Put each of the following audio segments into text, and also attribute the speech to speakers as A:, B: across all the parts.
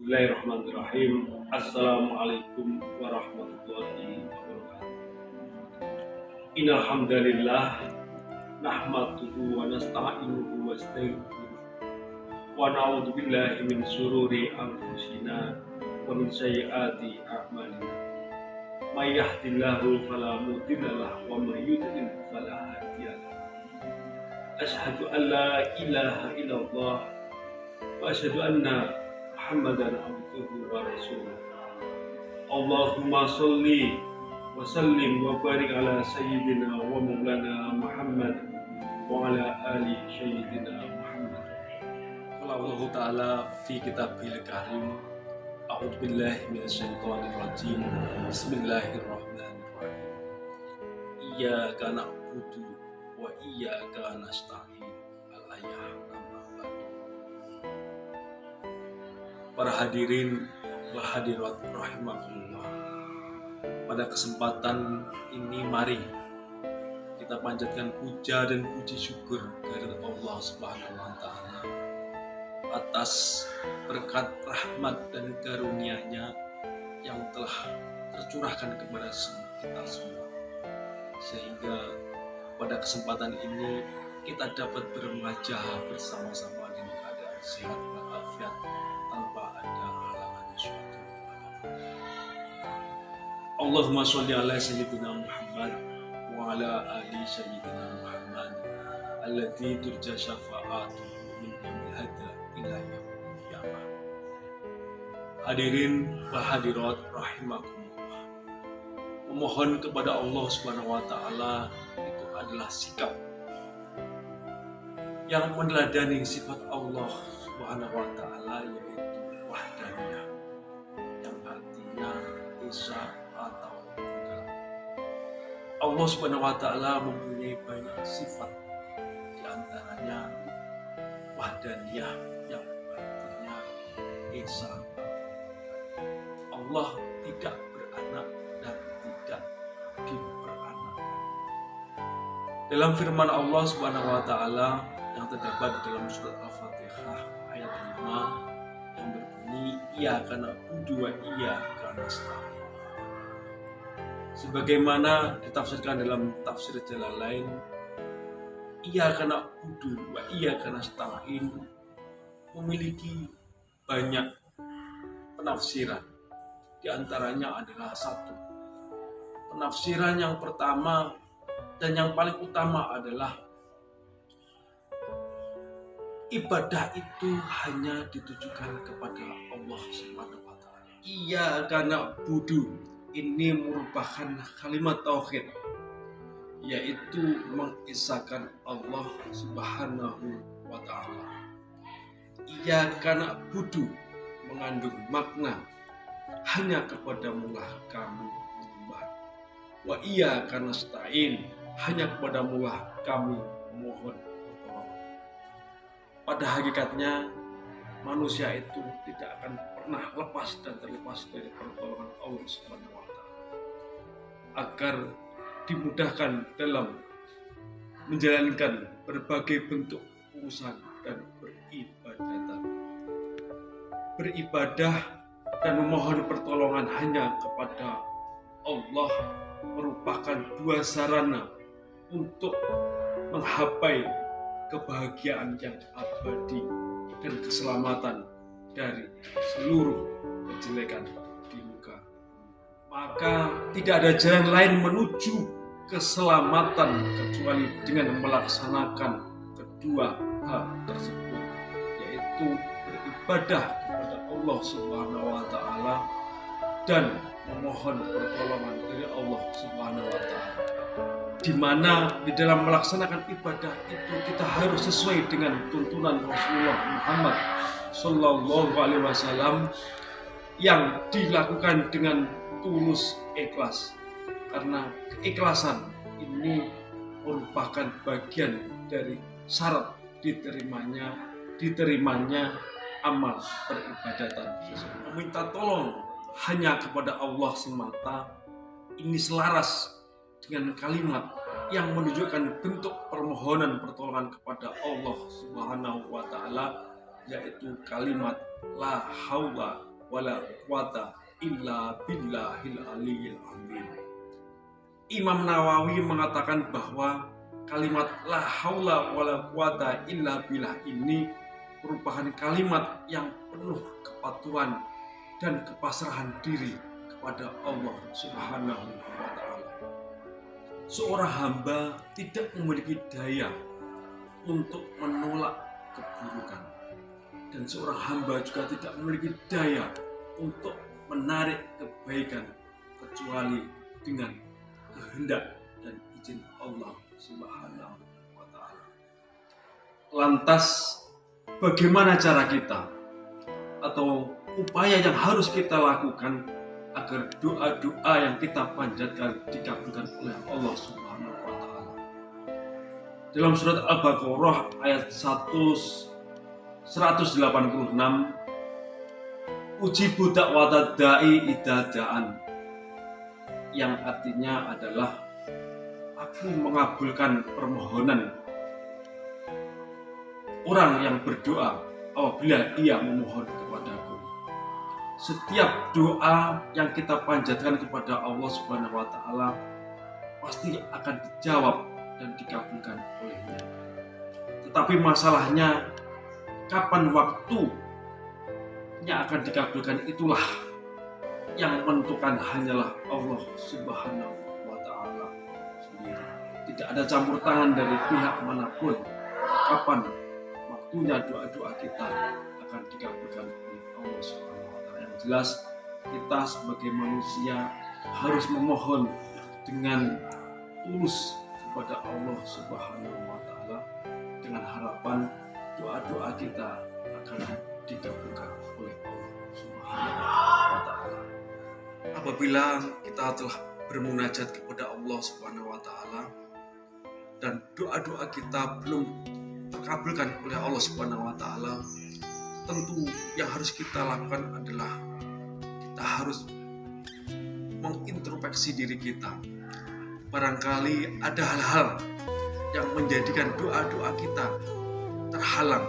A: Bismillahirrahmanirrahim. Assalamualaikum warahmatullahi wabarakatuh. Innal hamdalillah nahmaduhu wa nasta'inuhu wa nastaghfiruh wa na'udzu billahi min shururi anfusina wa min sayyiati a'malina. May yahdihillahu fala mudilla lahu wa may yudlil fala hadiya lahu. Asyhadu an la ilaha illallah wa asyhadu anna Muhammadan abduhu wa rasuluh. Allahumma sholli wa sallim wa barik ala sayyidina wa maulana Muhammad wa ala ali sayyidina Muhammad. Qala Allah Ta'ala fi kitabil karim. A'udzu billahi minasyaitonir rajim. Bismillahirrahmanirrahim. Iyyaka na'budu wa iyyaka nasta'in. Para hadirin wa hadirat rahimakumullah. Pada kesempatan ini mari kita panjatkan puja dan puji syukur kepada Allah Subhanahu wa taala atas berkat rahmat dan karunia-Nya yang telah tercurahkan kepada kita semua. Sehingga pada kesempatan ini kita dapat bermajah bersama-sama dengan keadaan sehat walafiat tanpa ada halangan suatu. Allahumma sholli ala sayyidina Muhammad wa ala ali sayyidina Muhammad allati turja syafa'atuhu min yaumil hada ila yaumil qiyamah. Hadirin wa hadirat rahimakumullah. Memohon kepada Allah Subhanahu wa taala itu adalah sikap yang meneladani sifat Allah Subhanahu wa taala, yaitu wahdaniyah, yang artinya esa atau tunggal. Allah Subhanahu wa taala mempunyai banyak sifat, di antaranya wahdaniyah yang artinya esa. Allah tidak beranak dan tidak diperanakkan. Dalam firman Allah Subhanahu wa taala yang terdapat dalam surat Al-Fatihah ayat 5 yang berbunyi iyyaka na'budu wa iyyaka nasta'in. Sebagaimana ditafsirkan dalam tafsir Jalalain, iyyaka na'budu wa iyyaka nasta'in memiliki banyak penafsiran. Di antaranya adalah satu. Penafsiran yang pertama dan yang paling utama adalah ibadah itu hanya ditujukan kepada Allah Subhanahu wa taala. Iyyaka na'budu ini merupakan kalimat tauhid, yaitu mengisahkan Allah Subhanahu wa taala. Iyyaka na'budu mengandung makna hanya kepadamu-lah kami menyembah. Wa iyyaka nasta'in, hanya kepadamu-lah kami memohon pertolongan. Pada hakikatnya manusia itu tidak akan pernah lepas dan terlepas dari pertolongan Allah Subhanahu wa taala. Agar dimudahkan dalam menjalankan berbagai bentuk urusan dan beribadatan. Beribadah dan memohon pertolongan hanya kepada Allah merupakan dua sarana untuk menggapai kebahagiaan yang abadi dan keselamatan dari seluruh kejelekan di muka. Maka tidak ada jalan lain menuju keselamatan kecuali dengan melaksanakan kedua hal tersebut, yaitu beribadah kepada Allah Subhanahu wa taala dan memohon pertolongan dari Allah Subhanahu wa taala. Di mana di dalam melaksanakan ibadah itu kita harus sesuai dengan tuntunan Rasulullah Muhammad Sallallahu Alaihi Wasallam yang dilakukan dengan tulus ikhlas, karena keikhlasan ini merupakan bagian dari syarat diterimanya amal peribadatan. Meminta tolong hanya kepada Allah semata ini selaras dengan kalimat yang menunjukkan bentuk permohonan pertolongan kepada Allah Subhanahu wa taala, yaitu kalimat la haula wala quwata illa billahil aliyil azim. Imam Nawawi mengatakan bahwa kalimat la haula wala quwata illa billah ini merupakan kalimat yang penuh kepatuhan dan kepasrahan diri kepada Allah Subhanahu wa Ta'ala. Seorang hamba tidak memiliki daya untuk menolak keburukan, dan seorang hamba juga tidak memiliki daya untuk menarik kebaikan kecuali dengan kehendak dan izin Allah Subhanahu wa Ta'ala. Lantas bagaimana cara kita atau upaya yang harus kita lakukan agar doa-doa yang kita panjatkan dikabulkan oleh Allah Subhanahu wa Ta'ala? Dalam surat Al-Baqarah ayat 186, ujibu da'watad da'i idza da'an, yang artinya adalah aku mengabulkan permohonan orang yang berdoa apabila ia memohon kepadaku. Setiap doa yang kita panjatkan kepada Allah Subhanahu wa Ta'ala pasti akan dijawab dan dikabulkan olehnya. Tetapi masalahnya, kapan waktunya akan dikabulkan itulah yang menentukan hanyalah Allah Subhanahu wa Ta'ala sendiri. Tidak ada campur tangan dari pihak manapun kapan waktunya doa-doa kita akan dikabulkan oleh Allah Subhanahu wa Ta'ala. Yang jelas, kita sebagai manusia harus memohon dengan tulus kepada Allah Subhanahu wa Ta'ala dengan harapan doa-doa kita akan dikabulkan oleh Allah Subhanahu wa Ta'ala. Apabila kita telah bermunajat kepada Allah Subhanahu wa Ta'ala dan doa-doa kita belum terkabulkan oleh Allah Subhanahu wa Ta'ala, tentu yang harus kita lakukan adalah kita harus mengintrospeksi diri kita. Barangkali ada hal-hal yang menjadikan doa-doa kita terhalang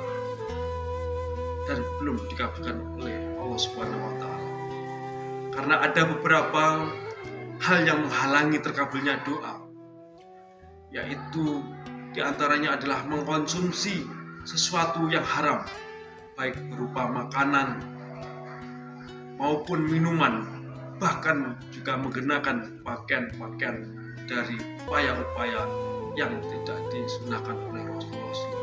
A: dan belum dikabulkan oleh Allah Subhanahu wa Ta'ala. Karena ada beberapa hal yang menghalangi terkabulnya doa, yaitu diantaranya adalah mengkonsumsi sesuatu yang haram, baik berupa makanan maupun minuman, bahkan juga menggunakan pakaian-pakaian dari upaya-upaya yang tidak disunahkan oleh Rasulullah SAW.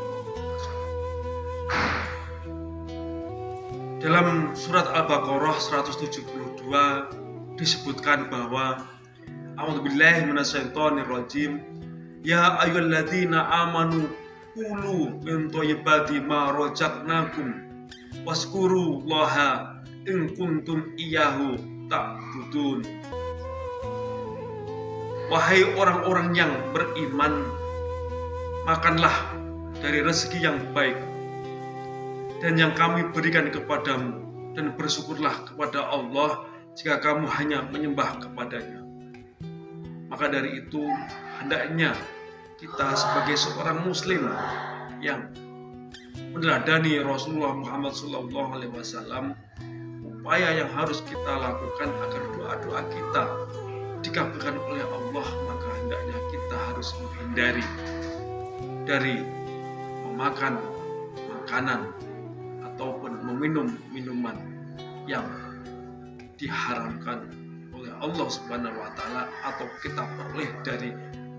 A: Dalam surat Al-Baqarah 172 disebutkan bahwa A'udzubillahi minasyaitonirrajim, ya ayyuhalladzina amanu kulu min thayyibati ma razaqnakum wazkurullaha in kuntum iyyahu ta'budun. Wahai orang-orang yang beriman, makanlah dari rezeki yang baik dan yang kami berikan kepadamu, dan bersyukurlah kepada Allah jika kamu hanya menyembah kepadanya. Maka dari itu, hendaknya kita sebagai seorang muslim yang meneladani Rasulullah Muhammad SAW, upaya yang harus kita lakukan agar doa-doa kita dikabulkan oleh Allah, maka hendaknya kita harus menghindari dari memakan makanan ataupun meminum minuman yang diharamkan oleh Allah Subhanahu wa Ta'ala, atau kita peroleh dari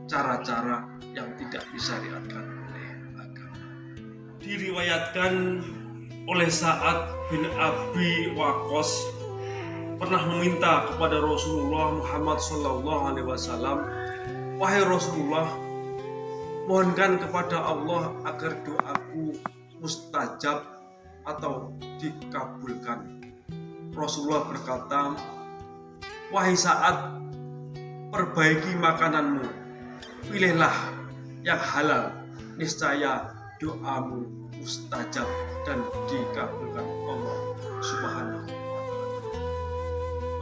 A: cara-cara yang tidak disyariatkan oleh agama. Diriwayatkan oleh Sa'ad bin Abi Waqqas pernah meminta kepada Rasulullah Muhammad SAW, wahai Rasulullah, mohonkan kepada Allah agar doaku mustajab atau dikabulkan. Rasulullah berkata, wahai Sa'ad, perbaiki makananmu, pilihlah yang halal, niscaya doamu mustajab dan dikabulkan Allah Subhanahu wa Ta'ala.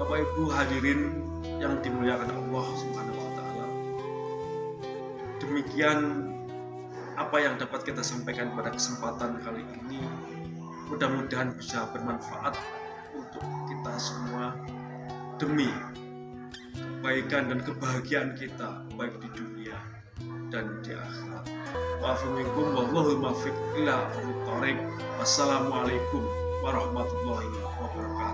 A: Bapak Ibu hadirin yang dimuliakan Allah Subhanahu wa Ta'ala, demikian apa yang dapat kita sampaikan pada kesempatan kali ini. Mudah-mudahan bisa bermanfaat untuk kita semua demi kebaikan dan kebahagiaan kita baik di dunia dan di akhirat. Wa'afiminkum wallahul muwaffiq ila aqwamit thoriq. Wassalamualaikum warahmatullahi wabarakatuh.